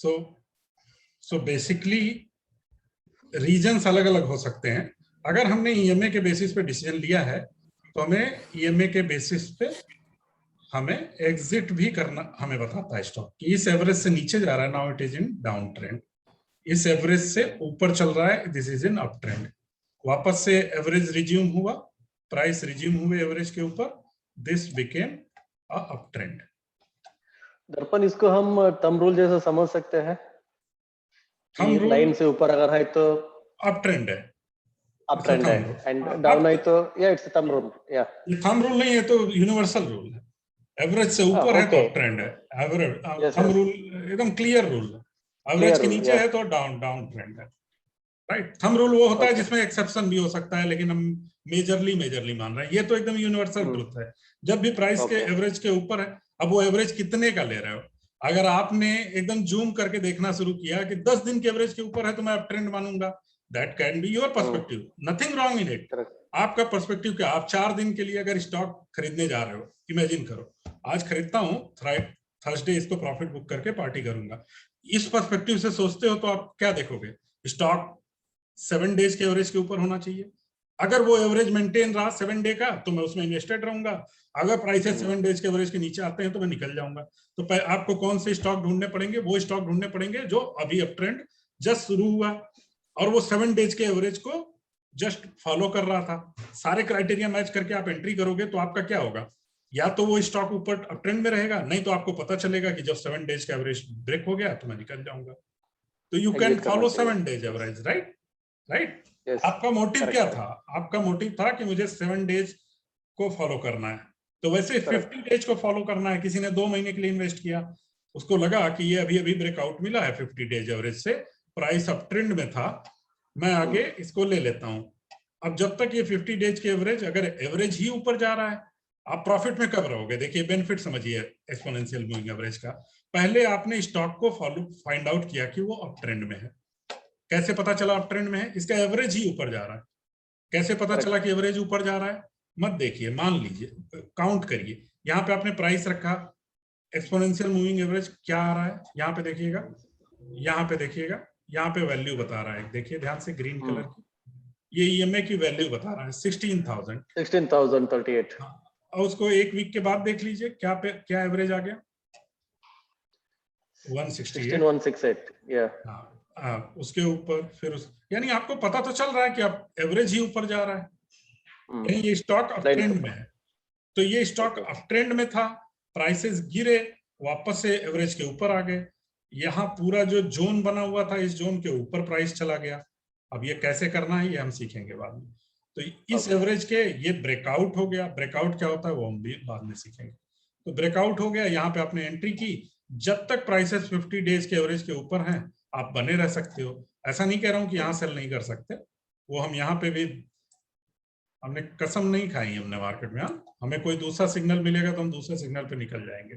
सो so basically regions अलग अलग हो सकते हैं। अगर हमने ईएमए के बेसिस पे डिसीजन लिया है तो हमें ईएमए के बेसिस पे हमें एग्जिट भी करना हमें बताता है स्टॉक कि इस एवरेज से नीचे जा रहा है, now it is in down trend. इस एवरेज से ऊपर चल रहा है, this is in up trend. वापस से एवरेज रिज्यूम हुआ, प्राइस रिज्यूम हुए एवरेज के ऊपर, this became a up trend. दर्पण इसको हम थंब रूल जैसा समझ सकते हैं कि लाइन से ऊपर अगर है तो अप ट्रेंड है, अप ट्रेंड है, एंड डाउन है तो या इट्स थंब रूल। या ये थंब रूल नहीं है, तो यूनिवर्सल रूल है। एवरेज से ऊपर है तो अप ट्रेंड है, एवरेज थंब रूल एकदम क्लियर रूल है। एवरेज के नीचे है तो डाउन ट्रेंड है, राइट। थंब रूल वो होता है जिसमें एक्सेप्शन भी हो सकता है, लेकिन हम मेजरली मान रहे हैं। ये तो एकदम यूनिवर्सल ट्रुथ है। जब भी प्राइस के एवरेज के ऊपर है, अब वो एवरेज कितने का ले रहे हो। अगर आपने एकदम जूम करके देखना शुरू किया कि 10 दिन के एवरेज के ऊपर है तो मैं अप ट्रेंड मानूंगा, that can be your perspective, nothing wrong in it. आपका पर्सपेक्टिव क्या, आप 4 दिन के लिए अगर स्टॉक खरीदने जा रहे हो, इमेजिन करो आज खरीदता हूं, थर्सडे इसको प्रॉफिट बुक करके पार्टी करूंगा, इस पर्सपेक्टिव से सोचते हो तो आप क्या देखोगे, स्टॉक 7 डेज के एवरेज के ऊपर होना चाहिए। अगर वो एवरेज मेंटेन रहा 7 डे का तो मैं उसमें इन्वेस्टेड रहूंगा। अगर प्राइसेस 7 डेज के एवरेज के नीचे आते हैं तो मैं निकल जाऊंगा। तो आपको कौन से स्टॉक ढूंढने पड़ेंगे, वो स्टॉक ढूंढने पड़ेंगे जो अभी अप ट्रेंड जस्ट शुरू हुआ और वो 7 डेज के एवरेज को जस्ट फॉलो कर रहा था। सारे क्राइटेरिया मैच करके आप एंट्री करोगे तो आपका क्या होगा, या तो वो स्टॉक ऊपर अप ट्रेंड में रहेगा, नहीं तो आपको पता चलेगा कि जब 7 डेज का एवरेज ब्रेक हो गया तो मैं निकल जाऊंगा। तो you can follow 7 days average, right. आपका मोटिव क्या था, आपका मोटिव था कि मुझे 7 डेज को फॉलो करना है, तो वैसे 50 डेज को फॉलो करना है। किसी ने 2 महीने के लिए इन्वेस्ट किया, उसको लगा कि ये अभी ब्रेकआउट मिला है 50 डेज एवरेज से, प्राइस अप ट्रेंड में था, मैं आगे इसको ले लेता हूं। अब जब तक ये 50 डेज के एवरेज, अगर एवरेज ही ऊपर जा रहा है, आप प्रॉफिट में कब रहोगे। देखिए बेनिफिट समझिए एक्सपोनेंशियल मूविंग एवरेज का। पहले आपने स्टॉक को फाइंड आउट किया कि वो अप ट्रेंड में है। कैसे पता चला अप ट्रेंड में है, इसका एवरेज ही ऊपर जा रहा है। कैसे पता चला कि एवरेज ऊपर जा रहा है, मत देखिए, मान लीजिए, काउंट करिए। यहाँ पे आपने प्राइस रखा, एक्सपोनेंशियल मूविंग एवरेज क्या आ रहा है, यहाँ पे देखिएगा, यहाँ पे देखिएगा, यहाँ पे वैल्यू बता रहा है, देखिए ध्यान से ग्रीन कलर की, ये ईएमए की वैल्यू बता रहा है 16,038। और उसको एक वीक के बाद देख लीजिए क्या एवरेज आ गया, 168। उसके ऊपर फिर यानी आपको पता तो चल रहा है कि अब एवरेज ही ऊपर जा रहा है, यानी ये स्टॉक अप ट्रेंड में है। तो ये स्टॉक अप ट्रेंड में था, प्राइसेस गिरे, वापस से एवरेज के ऊपर आ गए। यहाँ पूरा जो जोन बना हुआ था, इस जोन के ऊपर प्राइस चला गया। अब ये कैसे करना है ये हम सीखेंगे बाद में। तो इस एवरेज के ये ब्रेकआउट हो गया। ब्रेकआउट क्या होता है वो हम भी बाद में सीखेंगे। तो ब्रेकआउट हो गया, यहाँ पे आपने एंट्री की। जब तक प्राइसेस 50 डेज के एवरेज के ऊपर हैं आप बने रह सकते हो। ऐसा नहीं कह रहा हूं कि यहाँ सेल नहीं कर सकते, वो हम यहाँ पे भी, हमने कसम नहीं खाई हमने मार्केट में। हमें कोई दूसरा सिग्नल मिलेगा तो हम दूसरे सिग्नल पे निकल जाएंगे,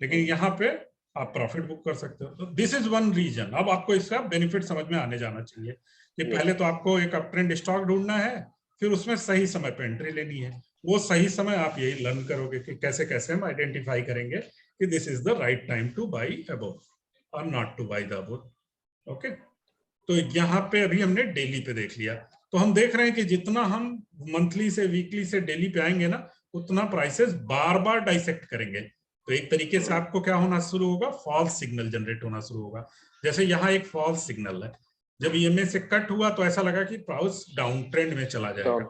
लेकिन यहाँ पे आप प्रॉफिट बुक कर सकते हो। तो दिस इज वन रीजन। अब आपको इसका बेनिफिट समझ में आने जाना चाहिए कि पहले तो आपको एक अप ट्रेंड स्टॉक ढूंढना है, फिर उसमें सही समय पे एंट्री लेनी है। वो सही समय आप यही लर्न करोगे कि कैसे कैसे हम आइडेंटिफाई करेंगे कि this is the right time to buy above और not to buy the above. Okay, तो यहाँ पे अभी हमने डेली पे देख लिया। तो हम देख रहे हैं कि जितना हम मंथली से, वीकली से डेली पे आएंगे ना, उतना प्राइसेस बार बार डाइसेक्ट करेंगे। तो एक तरीके से आपको क्या होना शुरू होगा, फॉल्स सिग्नल जनरेट होना शुरू होगा। जैसे यहाँ एक फॉल्स सिग्नल है, जब ईएमए से कट हुआ तो ऐसा लगा कि प्राइस डाउन ट्रेंड में चला जाएगा।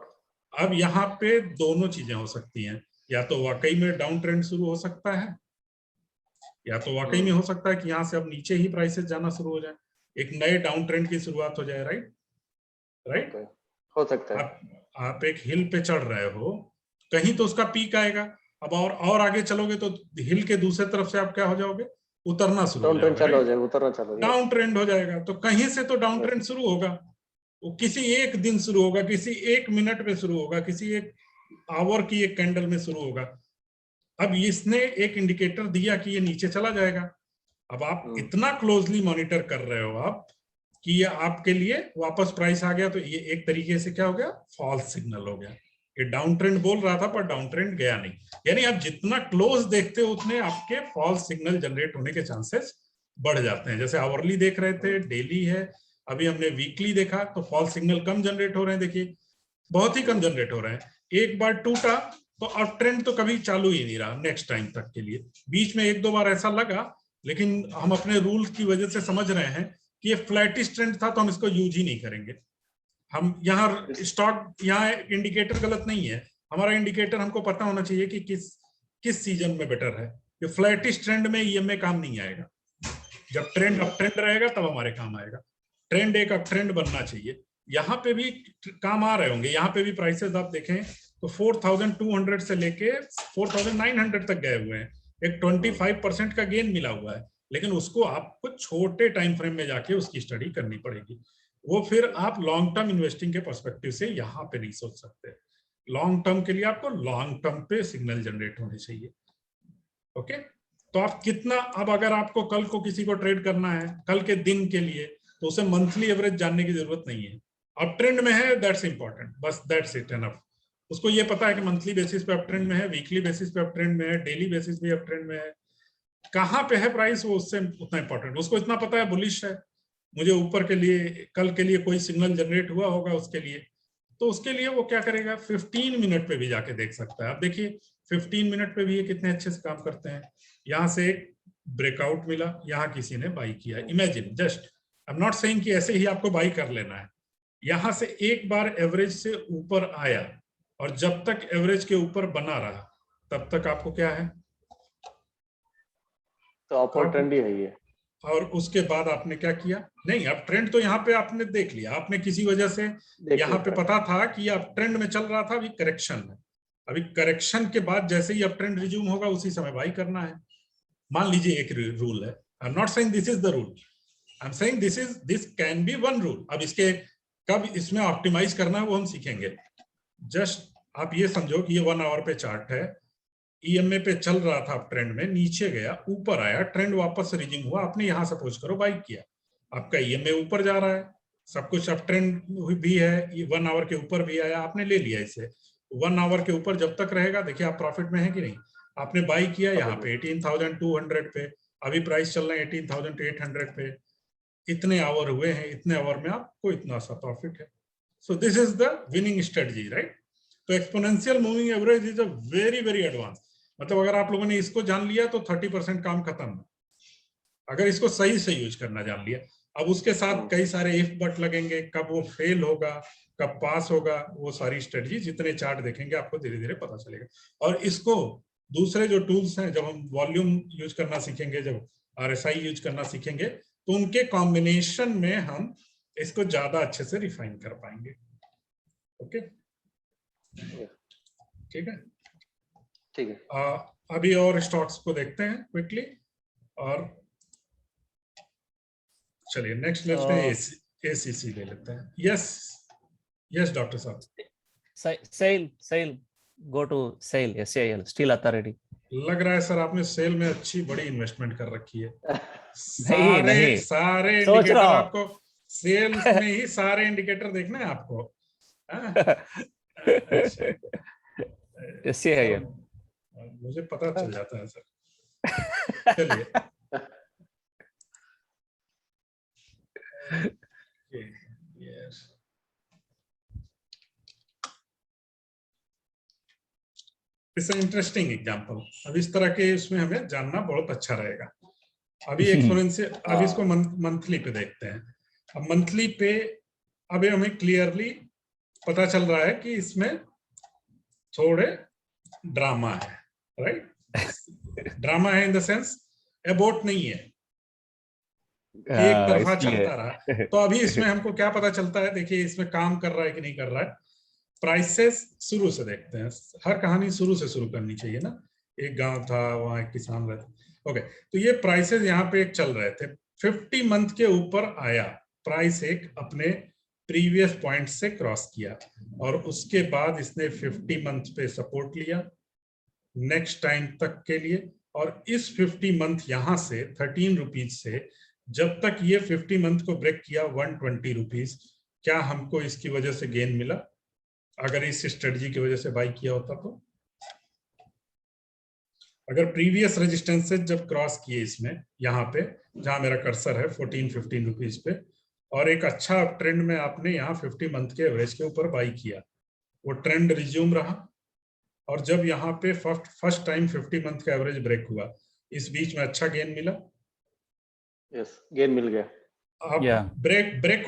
अब यहाँ पे दोनों चीजें हो सकती हैं, या तो वाकई में डाउन ट्रेंड शुरू हो सकता है, या तो वाकई में हो सकता है कि यहाँ से अब नीचे ही प्राइसेस जाना शुरू हो जाए, एक नए डाउन ट्रेंड की शुरुआत हो जाए। राइट हो सकता है। आप एक हिल पे चढ़ रहे हो, कहीं तो उसका पीक आएगा। अब और आगे चलोगे तो हिल के दूसरे तरफ से आप क्या हो जाओगे, उतरना शुरू हो जाएगा, डाउन ट्रेंड हो जाएगा। तो कहीं से तो डाउन ट्रेंड शुरू होगा, वो किसी एक दिन शुरू होगा, किसी एक मिनट में शुरू होगा, किसी एक आवर की एक कैंडल में शुरू होगा। अब इसने एक इंडिकेटर दिया कि ये नीचे चला जाएगा। अब आप इतना क्लोजली मॉनिटर कर रहे हो आप कि ये आपके लिए वापस प्राइस आ गया, तो ये एक तरीके से क्या हो गया, फॉल्स सिग्नल हो गया। ये डाउन ट्रेंड बोल रहा था पर डाउन ट्रेंड गया नहीं। यानी आप जितना क्लोज देखते हो उतने आपके फॉल्स सिग्नल जनरेट होने के चांसेस बढ़ जाते हैं। जैसे आवरली देख रहे थे, डेली है, अभी हमने वीकली देखा तो फॉल्स सिग्नल कम जनरेट हो रहे हैं, देखिए बहुत ही कम जनरेट हो रहे हैं। एक बार टूटा तो अब ट्रेंड तो कभी चालू ही नहीं रहा नेक्स्ट टाइम तक के लिए। बीच में एक दो बार ऐसा लगा, लेकिन हम अपने रूल्स की वजह से समझ रहे हैं कि ये फ्लैटिश ट्रेंड था तो हम इसको यूज ही नहीं करेंगे। हम यहाँ स्टॉक, यहाँ इंडिकेटर गलत नहीं है, हमारा इंडिकेटर हमको पता होना चाहिए कि किस सीजन में बेटर है। ये फ्लैटिश ट्रेंड में ईएमए काम नहीं आएगा। जब ट्रेंड अप ट्रेंड रहेगा तब हमारे काम आएगा। ट्रेंड एक अप ट्रेंड बनना चाहिए। यहाँ पे भी काम आ रहे होंगे, यहाँ पे भी प्राइसेस आप देखें तो 4200 से लेके 4900 तक गए हुए हैं। एक 25% का गेन मिला हुआ है, लेकिन उसको आपको छोटे टाइम फ्रेम में जाके उसकी स्टडी करनी पड़ेगी। वो फिर आप लॉन्ग टर्म इन्वेस्टिंग के पर्सपेक्टिव से यहाँ पे नहीं सोच सकते। लॉन्ग टर्म के लिए आपको लॉन्ग टर्म पे सिग्नल जनरेट होने चाहिए। ओके, तो आप कितना, अब अगर आपको कल को किसी को ट्रेड करना है कल के दिन के लिए, तो उसे मंथली एवरेज जानने की जरूरत नहीं है। अब ट्रेंड में है, दैट्स इंपॉर्टेंट, बस दैट्स इट एनफ। उसको ये पता है कि मंथली बेसिस पे अप ट्रेंड में है, वीकली बेसिस पे अप ट्रेंड में है, डेली बेसिस पे अप ट्रेंड में है, कहाँ पे है प्राइस, वो उससे उतना इंपॉर्टेंट। उसको इतना पता है बुलिश है, मुझे ऊपर के लिए कल के लिए कोई सिग्नल जनरेट हुआ होगा उसके लिए, तो उसके लिए वो क्या करेगा, 15 मिनट पे भी जाके देख सकता है। अब देखिए 15 मिनट पे भी ये कितने अच्छे से काम करते हैं। यहाँ से एक ब्रेकआउट मिला, यहाँ किसी ने बाई किया, imagine just, I am not saying कि ऐसे ही आपको बाई कर लेना है। यहाँ से एक बार एवरेज से ऊपर आया और जब तक एवरेज के ऊपर बना रहा तब तक आपको क्या है, तो अपवर्ड ट्रेंड ही है ये। और उसके बाद आपने क्या किया, नहीं अब ट्रेंड तो यहाँ पे आपने देख लिया, आपने किसी वजह से यहाँ पे पता था कि अब ट्रेंड में चल रहा था, अभी करेक्शन है, अभी करेक्शन के बाद जैसे ही अब ट्रेंड रिज्यूम होगा उसी समय बाई करना है। मान लीजिए एक रूल है, I am not saying this is the rule, I am saying this can be one rule. अब इसके कब इसमें ऑप्टिमाइज करना है वो हम सीखेंगे। जस्ट आप ये समझो कि ये 1 आवर पे चार्ट है, ईएमए पे चल रहा था, ट्रेंड में नीचे गया, ऊपर आया, ट्रेंड वापस रिज्यूम हुआ, आपने यहां सपोज करो बाई किया, आपका ईएमए ऊपर जा रहा है, सब कुछ अब ट्रेंड भी है, 1 आवर के ऊपर भी आया, आपने ले लिया इसे। 1 आवर के ऊपर जब तक रहेगा, देखिए आप प्रॉफिट में है कि नहीं। आपने बाई किया यहाँ पे 18,200 पे, अभी प्राइस चल रहा है 18,800 पे, इतने आवर हुए हैं, इतने आवर में आपको इतना सा प्रॉफिट है। So this is the winning strategy, right. तो exponential moving average is a very very advance, मतलब अगर आप लोगों ने इसको जान लिया तो 30% काम खत्म है, अगर इसको सही से यूज करना जान लिया। अब उसके साथ कई सारे इफ बट लगेंगे, कब वो फेल होगा कब पास होगा, वो सारी स्ट्रेटजी जितने चार्ट देखेंगे आपको धीरे धीरे पता चलेगा। और इसको दूसरे जो टूल्स हैं, जब हम वॉल्यूम यूज करना सीखेंगे, जब RSI यूज करना सीखेंगे, तो उनके कॉम्बिनेशन में हम इसको ज्यादा अच्छे से रिफाइन कर पाएंगे। ओके, ठीक है, ठीक है। अभी और स्टॉक्स को देखते हैं क्विकली, और चलिए नेक्स्ट ले लेते हैं, ACC ले लेते हैं। यस यस डॉक्टर साहब। SAIL go to SAIL, SAIL steel authority. लग रहा है सर आपने सेल में अच्छी बड़ी इन्वेस्टमेंट कर रखी है। नहीं सारे सोच इंडिकेटर रहा हूं। आपको सेल्स में ही सारे इंडिकेटर देखने हैं आपको। अच्छा, SAIL मुझे पता चल जाता है सर। चलिए yes. It's an interesting example. अब इस तरह के इसमें हमें जानना बहुत अच्छा रहेगा। अभी एक्सपोनेंशियल, अब इसको मंथली पे देखते हैं। अब मंथली पे अभी हमें क्लियरली पता चल रहा है कि इसमें थोड़े ड्रामा है, राइट। ड्रामा है इन द सेंस एबोट नहीं है, एक तरफा चलता रहा। तो अभी इसमें हमको क्या पता चलता है, देखिए इसमें काम कर रहा है कि नहीं कर रहा है। प्राइसेस शुरू से देखते हैं, हर कहानी शुरू से शुरू करनी चाहिए ना। एक गांव था, वहां एक किसान रहते। ओके, तो ये प्राइसेस यहाँ पे एक चल रहे थे, 50 मंथ के ऊपर आया प्राइस, एक अपने प्रीवियस पॉइंट से क्रॉस किया, और उसके बाद इसने 50 मंथ पे सपोर्ट लिया नेक्स्ट टाइम तक के लिए। और इस 50 मंथ यहाँ से 13 रुपीज से जब तक ये 50 मंथ को ब्रेक किया 120 रुपीज, क्या हमको इसकी वजह से गेन मिला अगर इस स्ट्रेटजी की वजह से बाई किया होता तो? अगर प्रीवियस रेजिस्टेंसेस जब क्रॉस किए इसमें, यहाँ पे जहां मेरा कर्सर है 14-15 रुपीज पे, और एक अच्छा ट्रेंड में आपने यहाँ 50 मंथ के एवरेज के ऊपर बाई किया, वो ट्रेंड रिज्यूम रहा, और जब यहाँ पे फर्स्ट टाइम 50 मंथ का एवरेज ब्रेक हुआ, इस बीच में अच्छा गेन मिला। यस, गेन मिल गया। आप ब्रेक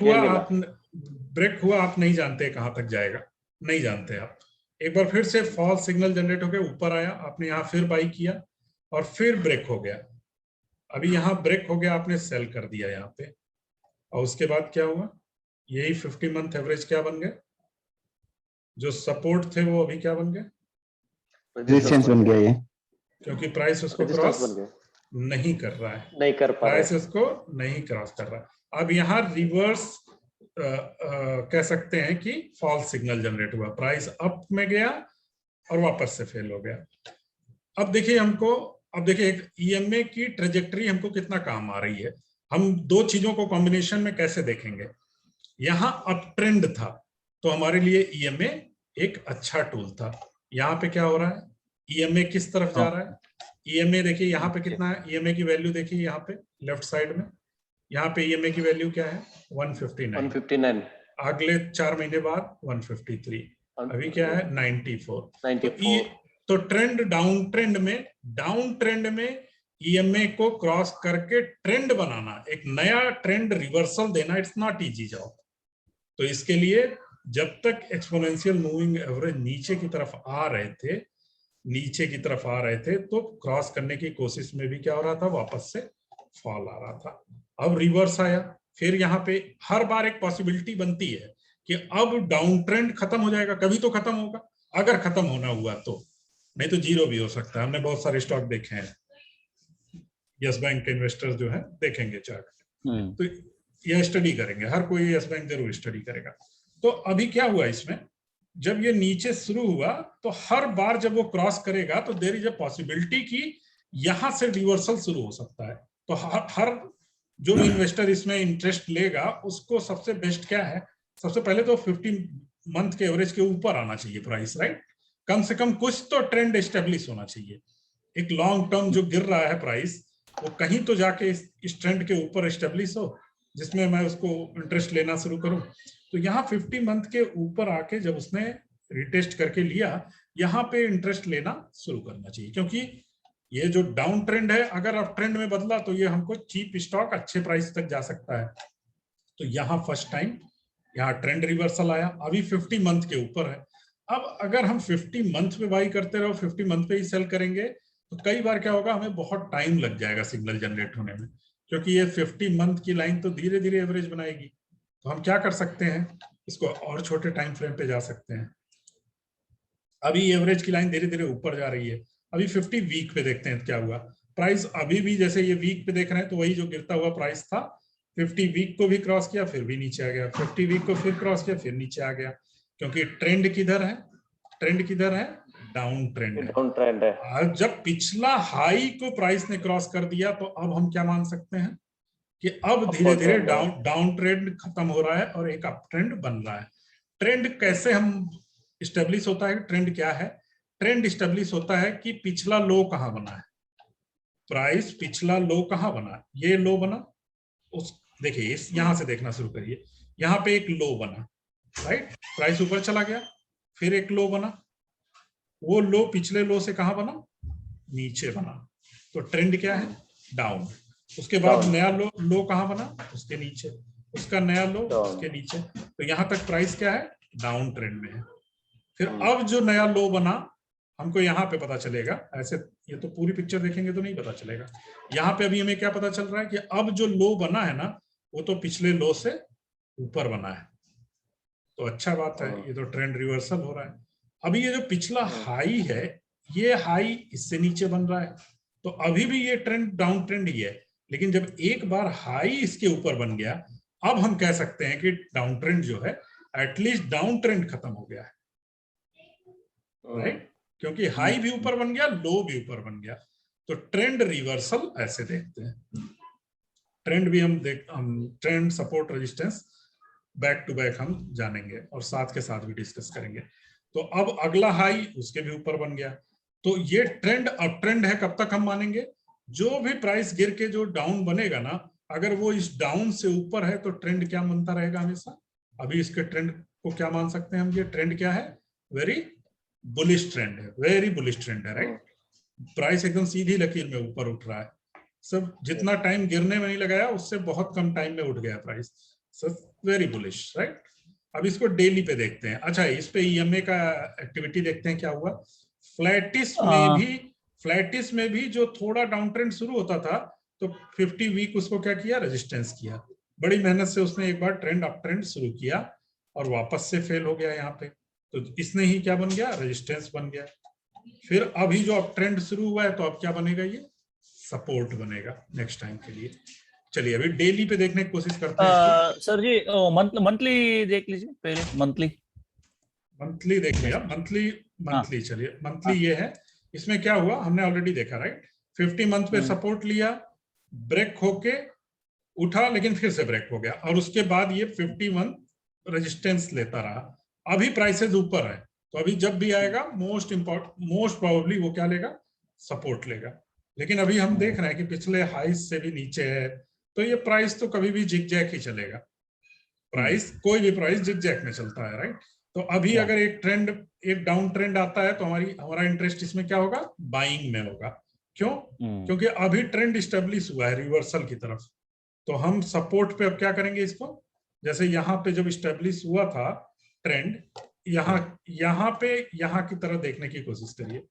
हुआ, आप नहीं जानते कहां तक जाएगा, नहीं जानते आप। एक बार फिर से फॉल्स सिग्नल जनरेट हो गया, ऊपर आया, आपने यहाँ फिर बाई किया और फिर ब्रेक हो गया। अभी यहाँ ब्रेक हो गया, आपने सेल कर दिया यहाँ पे, और उसके बाद क्या हुआ, यही 50 मंथ एवरेज क्या बन गए, जो सपोर्ट थे वो अभी क्या बन गए, रेजिस्टेंस बन गया ये, क्योंकि प्राइस उसको क्रॉस नहीं कर रहा है, नहीं कर पा रहा है, प्राइस उसको नहीं क्रॉस कर रहा है। अब यहाँ रिवर्स कह सकते हैं कि फॉल्स सिग्नल जनरेट हुआ, प्राइस अप में गया और वापस से फेल हो गया। अब देखिए एक ईएमए की ट्रेजेक्टरी हमको कितना काम आ रही है। हम दो चीजों को कॉम्बिनेशन में कैसे देखेंगे, यहाँ अप ट्रेंड था तो हमारे लिए ईएमए एक अच्छा टूल था। यहाँ पे क्या हो रहा है, ईएमए किस तरफ जा रहा है, ईएमए देखिए यहाँ पे कितना है, ईएमए की वैल्यू देखिए यहाँ पे लेफ्ट साइड में, यहाँ पे ईएमए की वैल्यू क्या है 159, अगले 4 महीने बाद 153, अभी क्या है 94। तो ट्रेंड डाउन ट्रेंड में ईएमए को क्रॉस करके ट्रेंड बनाना, एक नया ट्रेंड रिवर्सल देना, इट्स नॉट इजी जॉब। तो इसके लिए जब तक एक्सपोनेंशियल मूविंग एवरेज नीचे की तरफ आ रहे थे तो क्रॉस करने की कोशिश में भी क्या हो रहा था, वापस से फॉल आ रहा था। अब रिवर्स आया, फिर यहाँ पे हर बार एक पॉसिबिलिटी बनती है कि अब डाउन ट्रेंड खत्म हो जाएगा, कभी तो खत्म होगा, अगर खत्म होना हुआ तो, नहीं तो जीरो भी हो सकता है। हमने बहुत सारे स्टॉक देखे हैं, यस बैंक के इन्वेस्टर्स जो है देखेंगे चार्ट, तो यह स्टडी करेंगे, हर कोई यस बैंक जरूर स्टडी करेगा। तो अभी क्या हुआ इसमें, जब ये नीचे शुरू हुआ तो हर बार जब वो क्रॉस करेगा तो देयर इज अ पॉसिबिलिटी कि यहां से रिवर्सल शुरू हो सकता है। तो हर जो भी इन्वेस्टर इसमें इंटरेस्ट लेगा उसको सबसे बेस्ट क्या है, सबसे पहले तो 50 मंथ के एवरेज के ऊपर आना चाहिए प्राइस, राइट, कम से कम कुछ तो ट्रेंड एस्टेब्लिश होना चाहिए। एक लॉन्ग टर्म जो गिर रहा है प्राइस, वो कहीं तो जाके इस ट्रेंड के ऊपर एस्टेब्लिश हो जिसमें मैं उसको इंटरेस्ट लेना शुरू करूं। तो यहाँ 50 मंथ के ऊपर आके जब उसने रिटेस्ट करके लिया, यहाँ पे इंटरेस्ट लेना शुरू करना चाहिए, क्योंकि ये जो डाउन ट्रेंड है अगर अप ट्रेंड में बदला तो ये हमको चीप स्टॉक अच्छे प्राइस तक जा सकता है। तो यहाँ फर्स्ट टाइम यहाँ ट्रेंड रिवर्सल आया, अभी 50 मंथ के ऊपर है। अब अगर हम 50 मंथ पे बाई करते रहो, 50 मंथ पे ही सेल करेंगे, तो कई बार क्या होगा, हमें बहुत टाइम लग जाएगा सिग्नल जनरेट होने में, क्योंकि ये 50 मंथ की लाइन तो धीरे धीरे एवरेज बनाएगी। तो हम क्या कर सकते हैं, इसको और छोटे टाइम फ्रेम पे जा सकते हैं। अभी एवरेज की लाइन धीरे धीरे ऊपर जा रही है, अभी 50 वीक पे देखते हैं क्या हुआ। प्राइस अभी भी जैसे ये वीक पे देख रहे हैं तो वही जो गिरता हुआ प्राइस था, 50 वीक को भी क्रॉस किया फिर भी नीचे आ गया, 50 वीक को फिर क्रॉस किया फिर नीचे आ गया, क्योंकि ट्रेंड किधर है, डाउन ट्रेंड है। जब पिछला हाई को प्राइस ने क्रॉस कर दिया तो अब हम क्या मान सकते हैं कि अब धीरे धीरे डाउन ट्रेंड खत्म हो रहा है और एक अप ट्रेंड बन रहा है। ट्रेंड कैसे हम इस्टेब्लिश होता है, ट्रेंड क्या है, ट्रेंड इस्टेब्लिश होता है कि पिछला लो कहां बना है, प्राइस पिछला लो कहां बना है, ये लो बना, उस देखिए इस यहां से देखना शुरू करिए, यहां पे एक लो बना, राइट, प्राइस ऊपर चला गया, फिर एक लो बना, वो लो पिछले लो से कहां बना, नीचे बना, तो ट्रेंड क्या है, डाउन। उसके बाद नया लो कहां बना, उसके नीचे, उसका नया लो उसके नीचे, तो यहां तक प्राइस क्या है, डाउन ट्रेंड में है। फिर अब जो नया लो बना हमको यहाँ पे पता चलेगा, ऐसे ये तो पूरी पिक्चर देखेंगे तो नहीं पता चलेगा। यहाँ पे अभी हमें क्या पता चल रहा है कि अब जो लो बना है ना वो तो पिछले लो से ऊपर बना है, तो अच्छा बात है, ये तो ट्रेंड रिवर्सल हो रहा है। अभी ये जो पिछला हाई है, ये हाई इससे नीचे बन रहा है, तो अभी भी ये ट्रेंड डाउन ट्रेंड ही है, लेकिन जब एक बार हाई इसके ऊपर बन गया, अब हम कह सकते हैं कि डाउन ट्रेंड जो है, एटलीस्ट डाउन ट्रेंड खत्म हो गया है, राइट, क्योंकि हाई भी ऊपर बन गया, लो भी ऊपर बन गया। तो ट्रेंड रिवर्सल ऐसे देखते हैं, ट्रेंड भी हम trend support resistance back to back हम जानेंगे और साथ के साथ भी डिस्कस करेंगे। तो अब अगला हाई उसके भी ऊपर बन गया, तो ये ट्रेंड अप ट्रेंड है, कब तक हम मानेंगे? जो भी प्राइस गिर के जो डाउन बनेगा ना, अगर वो इस डाउन से ऊपर है तो ट्रेंड क्या बनता रहेगा हमेशा? अभी इसके ट्रेंड को क्या मान सकते हैं हम? ये ट्रेंड क्या है? वेरी बुलिश ट्रेंड है, वेरी बुलिश ट्रेंड है, राइट? प्राइस एकदम सीधी लकीर में ऊपर उठ रहा है, सब जितना टाइम गिरने में नहीं लगाया उससे बहुत कम टाइम में उठ गया प्राइस, सब वेरी बुलिश, राइट? अब इसको डेली पे देखते हैं। अच्छा, इस पे ईएमए का एक्टिविटी देखते हैं क्या हुआ। फ्लैटिस में भी जो थोड़ा डाउन ट्रेंड शुरू होता था तो 50 वीक उसको क्या किया? रेजिस्टेंस किया। बड़ी मेहनत से उसने एक बार ट्रेंड अप ट्रेंड शुरू किया और वापस से फेल हो गया यहाँ पे, तो इसने ही क्या बन गया? रेजिस्टेंस बन गया। फिर अभी जो अप ट्रेंड शुरू हुआ है तो अब क्या बनेगा? ये सपोर्ट बनेगा नेक्स्ट टाइम के लिए। चलिए अभी डेली पे देखने की कोशिश करते हैं। सर जी मंथली देख लीजिए पहले, मंथली देख लिया, मंथली चलिए मंथली हाँ। ये है। इसमें क्या हुआ हमने ऑलरेडी देखा, राइट? 50 मंथ पे सपोर्ट लिया, ब्रेक होके उठा लेकिन फिर से ब्रेक हो गया, और उसके बाद ये 50 मंथ रेजिस्टेंस लेता रहा। अभी प्राइसेस ऊपर है तो अभी जब भी आएगा मोस्ट प्रोबेबली वो क्या लेगा? सपोर्ट लेगा। लेकिन अभी हम देख रहे हैं कि पिछले हाइस से भी नीचे है, तो ये प्राइस तो कभी भी जिग-जैग ही चलेगा। प्राइस कोई भी प्राइस जिग-जैग में चलता है, राइट? तो अभी अगर एक डाउन ट्रेंड आता है तो हमारा इंटरेस्ट इसमें क्या होगा? बाइंग में होगा। क्यों? क्योंकि अभी ट्रेंड स्टेब्लिश हुआ है रिवर्सल की तरफ, तो हम सपोर्ट पे अब क्या करेंगे इसको? जैसे यहाँ पे जब स्टेब्लिश हुआ था ट्रेंड, यहाँ पे यहाँ की तरह देखने की कोशिश करिए।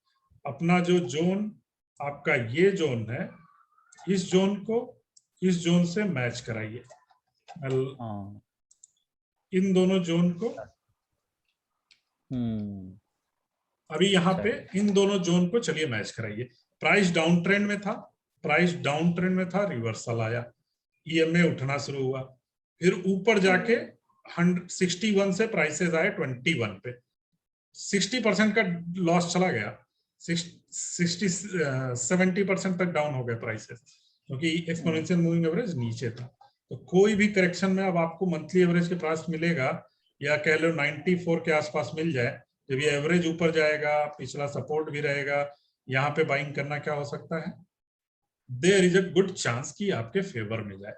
अपना जो जोन आपका ये जोन है, इस जोन को इस जोन से मैच कराइए, इन दोनों जोन को। अभी यहाँ पे इन दोनों जोन को चलिए मैच कराइए। प्राइस डाउन ट्रेंड में था, रिवर्सल आया, ईएमए उठना शुरू हुआ, फिर ऊपर जाके 61 से प्राइसेस आए 21 पे, 60% का लॉस चला गया, 70% तक डाउन हो गए प्राइसेस, क्योंकि एक्सपोनेंशियल मूविंग एवरेज नीचे था। तो कोई भी करेक्शन में अब आपको मंथली एवरेज के पास मिलेगा, या कह लो 94 के आसपास मिल जाए, जब ये एवरेज ऊपर जाएगा, पिछला सपोर्ट भी रहेगा, यहाँ पे बाइंग करना क्या हो सकता है? There is a good chance कि आपके फेवर में जाए,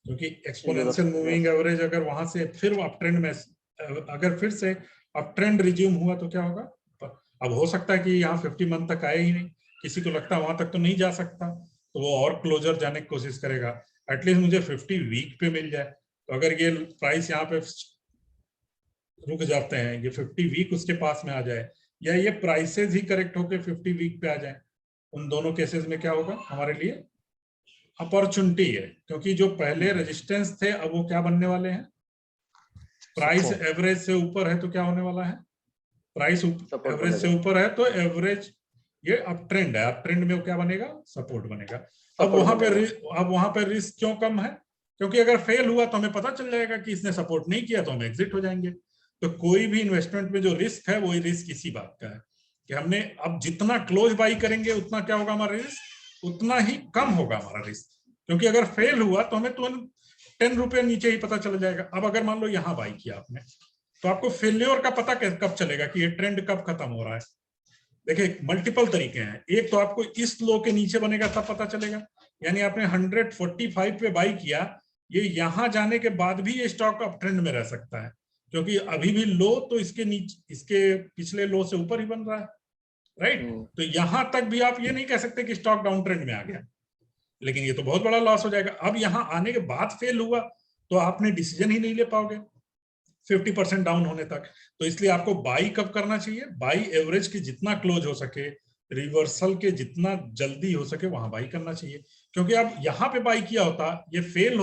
क्योंकि एक्सपोनेंशियल मूविंग एवरेज अगर वहां से फिर अप ट्रेंड में, अगर फिर से अप ट्रेंड रिज्यूम हुआ तो क्या होगा? अब हो सकता है कि यहाँ 50 मंथ तक आए ही नहीं, किसी को लगता है वहां तक तो नहीं जा सकता, तो वो और क्लोजर जाने की कोशिश करेगा, एटलीस्ट मुझे 50 वीक पे मिल जाए। तो अगर ये प्राइस यहाँ पे रुक जाते हैं, ये 50 वीक उसके पास में आ जाए, या ये प्राइसेस ही करेक्ट होके 50 वीक पे आ जाए, उन दोनों केसेस में क्या होगा हमारे लिए? अपॉर्चुनिटी है, क्योंकि जो पहले रेजिस्टेंस थे अब वो क्या बनने वाले हैं? प्राइस एवरेज से ऊपर है तो क्या होने वाला है? प्राइस एवरेज से ऊपर है तो एवरेज, ये अप ट्रेंड है, अप ट्रेंड में क्या बनेगा? सपोर्ट बनेगा। अब वहां पे रिस्क क्यों कम है? क्योंकि अगर फेल हुआ तो हमें पता चल जाएगा कि इसने सपोर्ट नहीं किया, तो हम एग्जिट हो जाएंगे। तो कोई भी इन्वेस्टमेंट में जो रिस्क है वही रिस्क इसी बात का है कि हमने अब जितना क्लोज बाई करेंगे उतना क्या होगा हमारा रिस्क? उतना ही कम होगा हमारा रिस्क, क्योंकि अगर फेल हुआ तो हमें तुरंत 10 रुपये नीचे ही पता चल जाएगा। अब अगर मान लो यहाँ बाई किया आपने, तो आपको फेल्योर का पता कब चलेगा कि ये ट्रेंड कब खत्म हो रहा है? देखिए मल्टीपल तरीके हैं। एक तो आपको इस लो के नीचे बनेगा तब पता चलेगा, यानी आपने 145 पे बाई किया, ये यहां जाने के बाद भी ये स्टॉक अप ट्रेंड में रह सकता है, क्योंकि अभी भी लो तो इसके नीचे, इसके पिछले लो से ऊपर ही बन रहा है, राइट? तो यहां तक भी आप ये नहीं कह सकते कि स्टॉक डाउन ट्रेंड में आ गया, लेकिन ये तो बहुत बड़ा लॉस हो जाएगा। अब यहां आने के बाद फेल हुआ तो आपने डिसीजन ही नहीं ले पाओगे 50% डाउन होने तक। तो इसलिए आपको बाई कब करना चाहिए? बाई एवरेज के जितना क्लोज हो सके, रिवर्सल के जितना जल्दी हो सके वहां बाई करना चाहिए, क्योंकि आप यहाँ पे बाई किया होता, ये फेल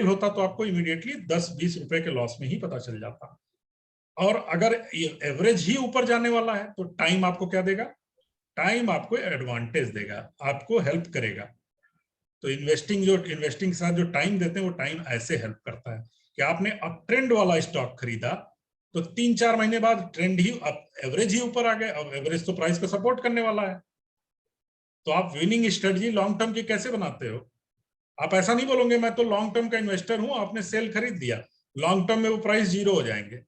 होता तो आपको इमीडिएटली 10-20 रुपए के लॉस में ही पता चल जाता। और अगर एवरेज ही ऊपर जाने वाला है तो टाइम आपको क्या देगा? टाइम आपको एडवांटेज देगा, आपको हेल्प करेगा। तो इन्वेस्टिंग के साथ जो टाइम देते हैं वो टाइम ऐसे हेल्प करता है कि आपने अप ट्रेंड वाला स्टॉक खरीदा तो 3-4 महीने बाद ट्रेंड ही एवरेज ही ऊपर आ गए। अब एवरेज तो प्राइस को सपोर्ट करने वाला है, तो आप विनिंग स्ट्रेटजी लॉन्ग टर्म की कैसे बनाते हो? आप ऐसा नहीं बोलोगे मैं तो लॉन्ग टर्म का इन्वेस्टर हूं, आपने सेल खरीद दिया, लॉन्ग टर्म में वो प्राइस 0 हो जाएंगे।